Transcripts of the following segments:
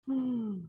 Good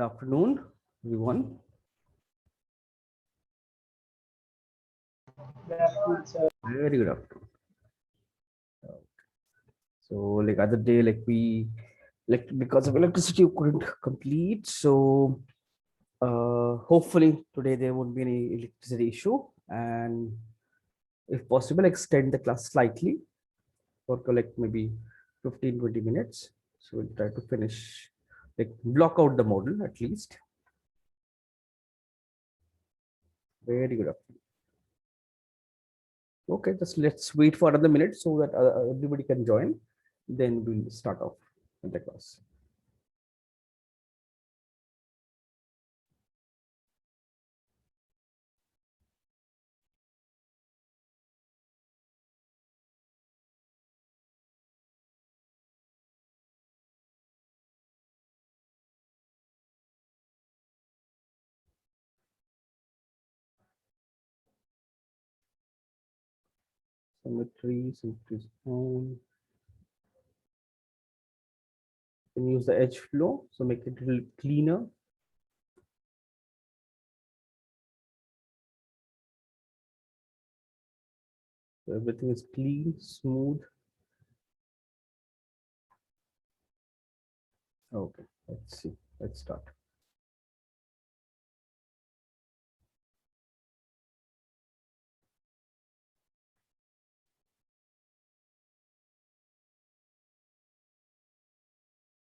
afternoon, everyone. Very good afternoon. So, like other day, like we, like because of electricity, we couldn't complete. So, hopefully today there won't be any electricity issue, and if possible, extend the class slightly for like maybe 15-20 minutes. So we'll try to finish, like block out the model at least. Very good afternoon. Okay, just let's wait for another minute so that everybody can join. Then we'll start off with the class. Symmetry is on. You can use the edge flow, so make it a little cleaner. So everything is clean, smooth. Okay, let's see. Let's start.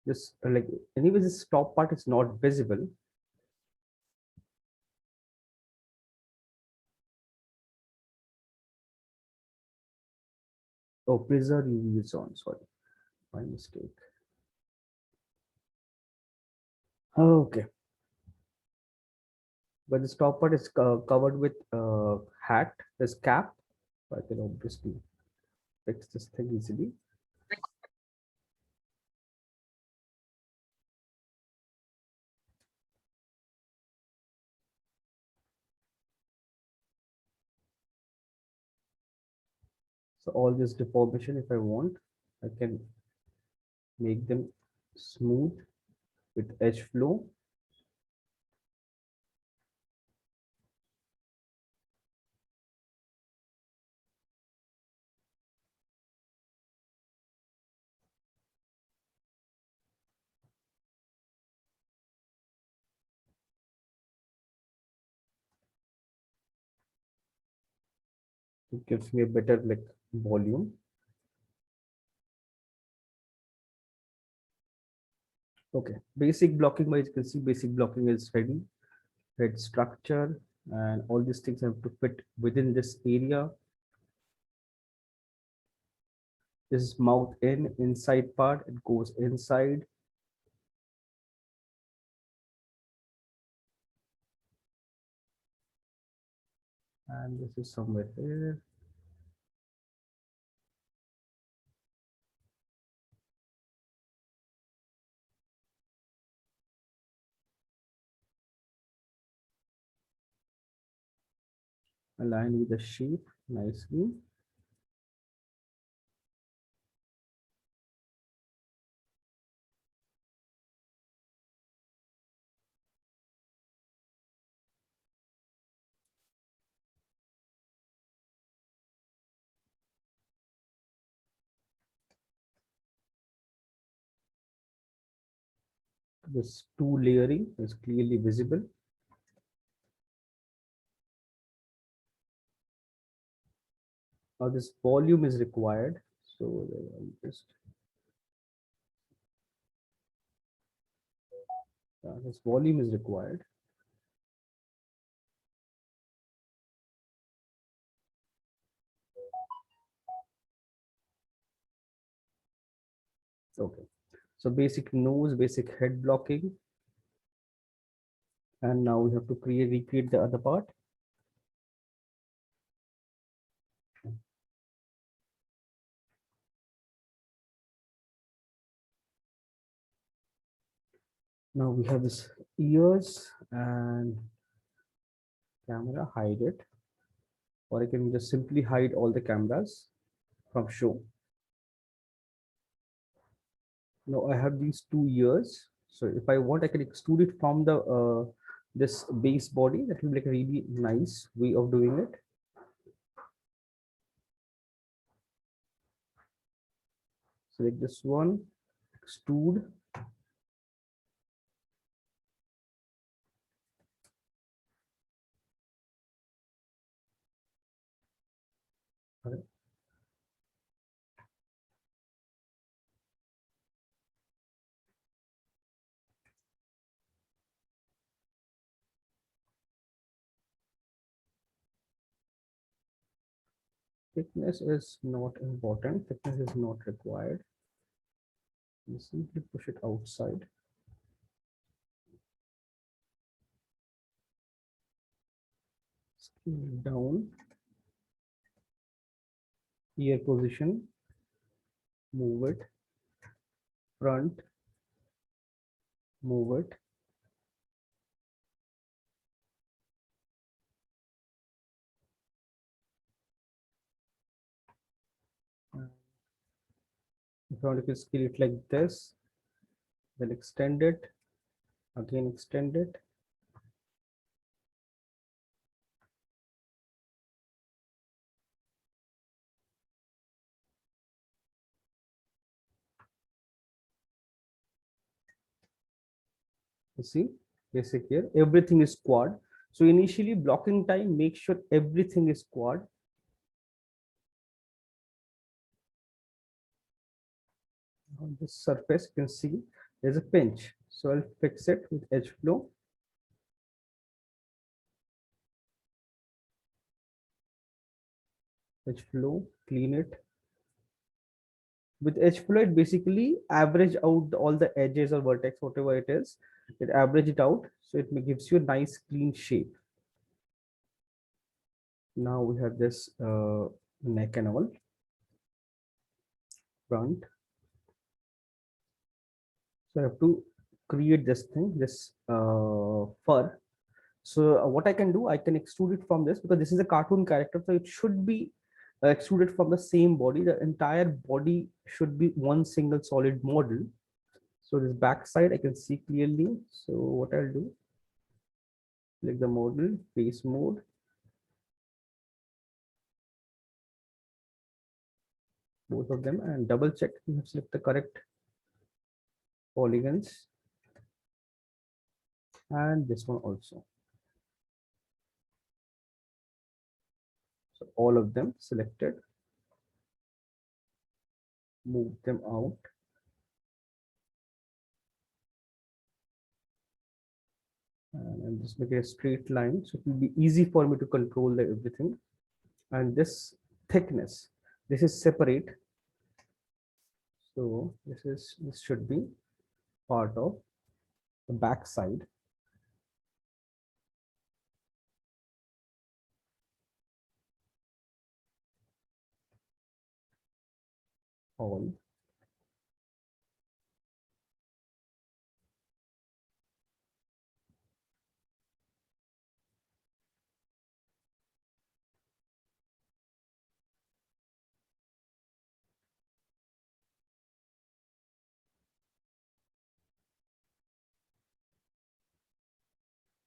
This like anyways, this top part is not visible. Oh, preserve UV is on. Sorry, my mistake. Okay, but this top part is covered with hat, this cap. So I can obviously fix this thing easily. So all this deformation, if I want, I can make them smooth with edge flow. It gives me a better like volume. Okay, basic blocking, as you can see, basic blocking is ready. Red structure and all these things have to fit within this area. This is mouth inside part, it goes inside. And this is somewhere here. Aligned with the shape nicely. this two layering is clearly visible. Now this volume is required. So I'll just this volume is required. Okay. So basic nose, basic head blocking. And now we have to recreate the other part. Now we have this ears and camera, hide it. Or I can just simply hide all the cameras from show. Now I have these two ears. So if I want, I can extrude it from the this base body. That will be like a really nice way of doing it. Select this one, extrude. Okay. Thickness is not important. Thickness is not required. You simply push it outside. Scale down. Ear position. Move it. Front. Move it. If you want to scale it like this, then extend it. Again, extend it. You see, basic here, everything is quad. So initially blocking time, make sure everything is quad. On this surface, you can see there's a pinch. So I'll fix it with edge flow. Edge flow, clean it. With edge flow, it basically average out all the edges or vertex, whatever it is. It average it out, so it gives you a nice clean shape. Now we have this neck and all, front. So I have to create this thing, this fur. So what I can do, I can extrude it from this because this is a cartoon character, so it should be extruded from the same body. The entire body should be one single solid model. So this back side I can see clearly. So what I'll do, click the model, face mode. Both of them and double check you have select the correct polygons. And this one also. So all of them selected. Move them out. And just make it a straight line. So it will be easy for me to control everything. And this thickness, this is separate. So this should be part of the back side. All.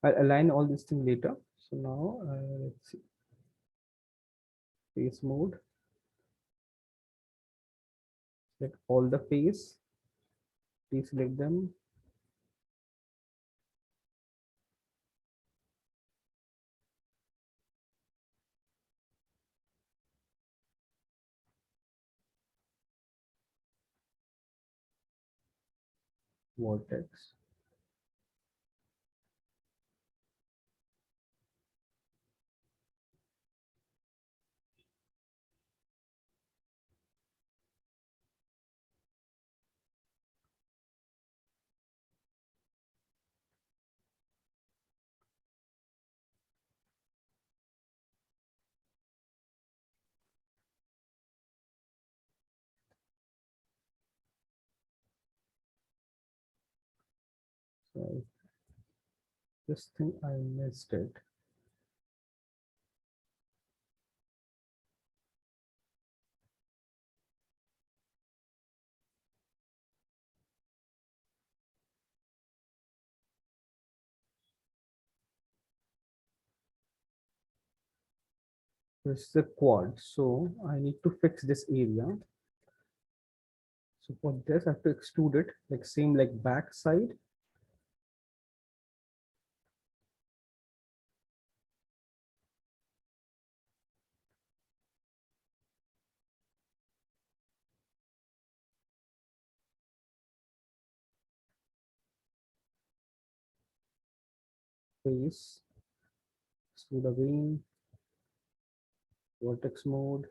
I'll align all this thing later. So now let's see. Face mode. Select all the face. Deselect them. vertex. So this thing I missed it. This is a quad, so I need to fix this area. So for this, I have to extrude it like same like back side. Face, extrude again, vertex mode.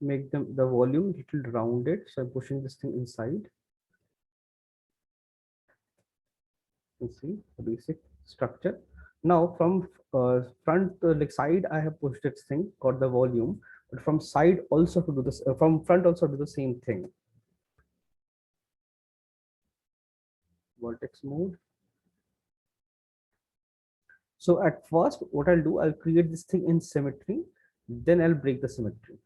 Make them the volume little rounded. So I'm pushing this thing inside. You see the basic structure. Now from front like side, I have pushed this thing, got the volume, but from side also to do this. From front also do the same thing. Vertex mode. So at first, what I'll do, I'll create this thing in symmetry, then I'll break the symmetry.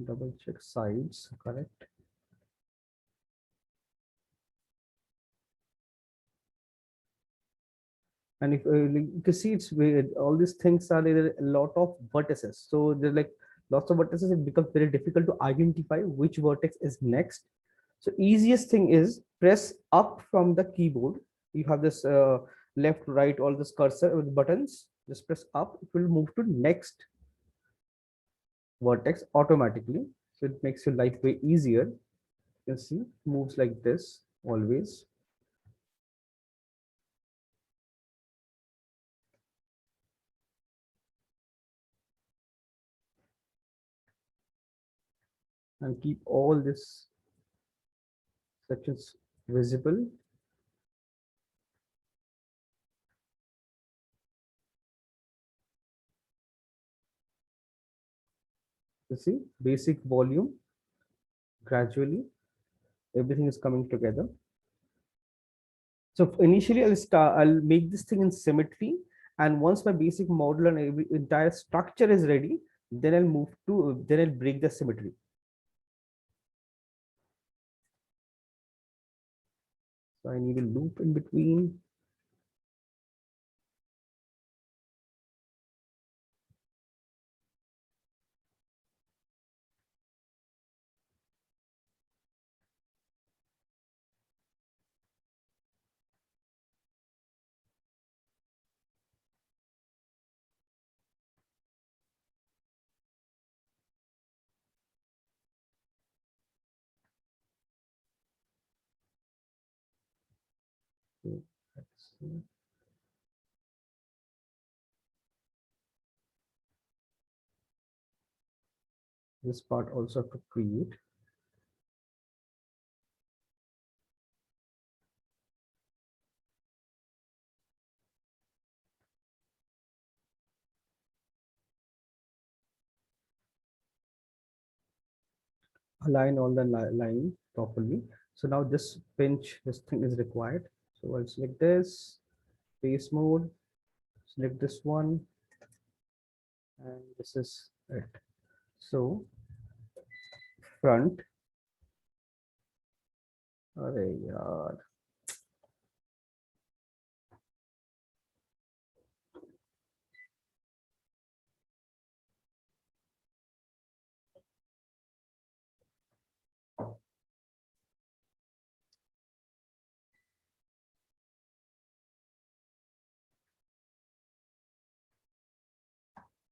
Double check sides, correct. And if you can see, it's weird. All these things are there are a lot of vertices. So there's like lots of vertices. It becomes very difficult to identify which vertex is next. So easiest thing is press up from the keyboard. You have this left, right, all this cursor with buttons. Just press up. It will move to next vertex automatically. So it makes your life way easier. You can see moves like this always. And keep all this sections visible. You see basic volume, gradually everything is coming together. So initially I'll make this thing in symmetry, and once my basic model and every entire structure is ready, then I'll break the symmetry. So I need a loop in between. So let's see. This part also have to create. Align all the line properly. So now this pinch, this thing is required. So I'll select this, face mode, select this one, and this is it. So front, array yaar.